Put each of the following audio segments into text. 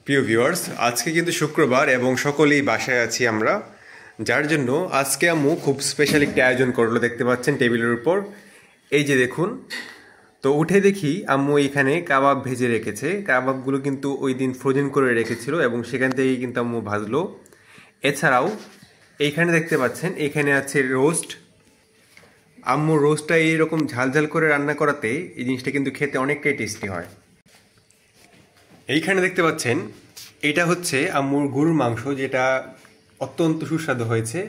প্রিয় ভিউয়ার্স, আজকে কিন্তু শুক্রবার এবং সকলেই বাসায় আছি আমরা, যার জন্য আজকে আম্মু খুব স্পেশাল একটি আয়োজন করলো। দেখতে পাচ্ছেন টেবিলের উপর, এই যে দেখুন। তো উঠে দেখি আম্মু এখানে কাবাব ভেজে রেখেছে। কাবাবগুলো কিন্তু ওই দিন ফ্রোজেন করে রেখেছিল এবং সেখান থেকেই কিন্তু আম্মু ভাজলো। এছাড়াও এইখানে দেখতে পাচ্ছেন, এখানে আছে রোস্ট। আম্মু রোস্টটা এইরকম ঝালঝাল করে রান্না করাতে এই জিনিসটা কিন্তু খেতে অনেকটাই টেস্টি হয়। এইখানে দেখতে পাচ্ছেন, এটা হচ্ছে আম্মুর গরুর মাংস, যেটা অত্যন্ত সুস্বাদু হয়েছে।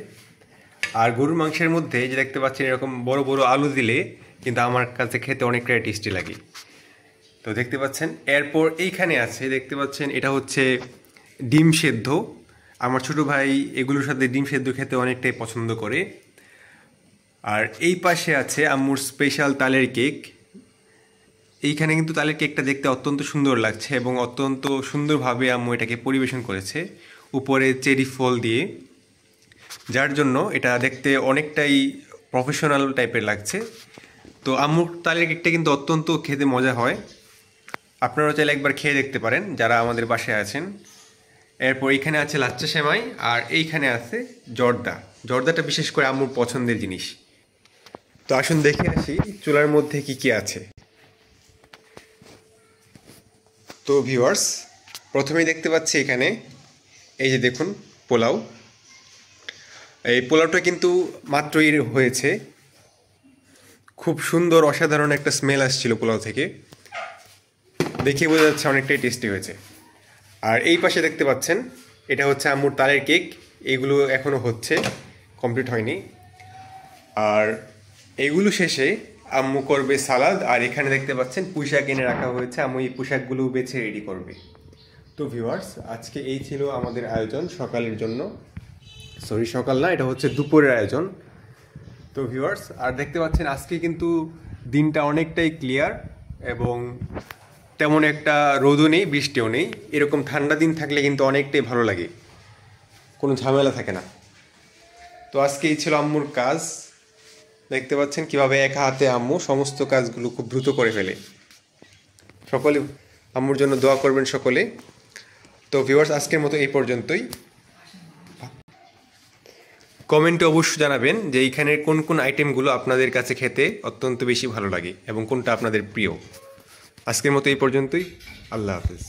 আর গরুর মাংসের মধ্যে যে দেখতে পাচ্ছেন এরকম বড় বড় আলু দিলে কিন্তু আমার কাছে খেতে অনেকটাই টেস্টি লাগে। তো দেখতে পাচ্ছেন, এরপর এইখানে আছে দেখতে পাচ্ছেন, এটা হচ্ছে ডিম সেদ্ধ। আমার ছোট ভাই এগুলোর সাথে ডিম সেদ্ধ খেতে অনেকটাই পছন্দ করে। আর এই পাশে আছে আম্মুর স্পেশাল তালের কেক। এইখানে কিন্তু তালের কেকটা দেখতে অত্যন্ত সুন্দর লাগছে এবং অত্যন্ত সুন্দরভাবে আম্মু এটাকে পরিবেশন করেছে উপরে চেরি ফল দিয়ে, যার জন্য এটা দেখতে অনেকটাই প্রফেশনাল টাইপের লাগছে। তো আম্মুর তালের কেকটা কিন্তু অত্যন্ত খেতে মজা হয়। আপনারাও চাইলে একবার খেয়ে দেখতে পারেন যারা আমাদের বাসায় আছেন। এরপর এইখানে আছে লাচ্চা সেমাই, আর এইখানে আছে জর্দা। জর্দাটা বিশেষ করে আম্মুর পছন্দের জিনিস। তো আসুন দেখে আসি চুলার মধ্যে কি কি আছে। তো ভিউয়ার্স, প্রথমেই দেখতে পাচ্ছি এখানে এই যে দেখুন পোলাও। এই পোলাওটা কিন্তু মাত্রই হয়েছে, খুব সুন্দর অসাধারণ একটা স্মেল আসছিল পোলাও থেকে, দেখে বোঝা যাচ্ছে অনেকটাই টেস্টি হয়েছে। আর এই পাশে দেখতে পাচ্ছেন, এটা হচ্ছে আম্মুর তালের কেক। এগুলো এখনও হচ্ছে, কমপ্লিট হয়নি। আর এগুলো শেষে আম্মু করবে সালাদ। আর এখানে দেখতে পাচ্ছেন পুঁইশাক এনে রাখা হয়েছে, আম্মু এই পুঁইশাকগুলো বেছে রেডি করবে। তো ভিউয়ার্স, আজকে এই ছিল আমাদের আয়োজন সকালের জন্য। সরি, সকাল না, এটা হচ্ছে দুপুরের আয়োজন। তো ভিউয়ার্স, আর দেখতে পাচ্ছেন আজকে কিন্তু দিনটা অনেকটাই ক্লিয়ার এবং তেমন একটা রোদও নেই, বৃষ্টিও নেই। এরকম ঠান্ডা দিন থাকলে কিন্তু অনেকটাই ভালো লাগে, কোনো ঝামেলা থাকে না। তো আজকে এই ছিল আম্মুর কাজ। দেখতে পাচ্ছেন কিভাবে একা হাতে আম্মু সমস্ত কাজগুলো খুব দ্রুত করে ফেলে। সকলে আম্মুর জন্য দোয়া করবেন সকলে। তো ভিউয়ার্স, আজকের মতো এই পর্যন্তই। কমেন্টে অবশ্যই জানাবেন যে এইখানের কোন কোন আইটেমগুলো আপনাদের কাছে খেতে অত্যন্ত বেশি ভালো লাগে এবং কোনটা আপনাদের প্রিয়। আজকের মতো এই পর্যন্তই। আল্লাহ হাফেজ।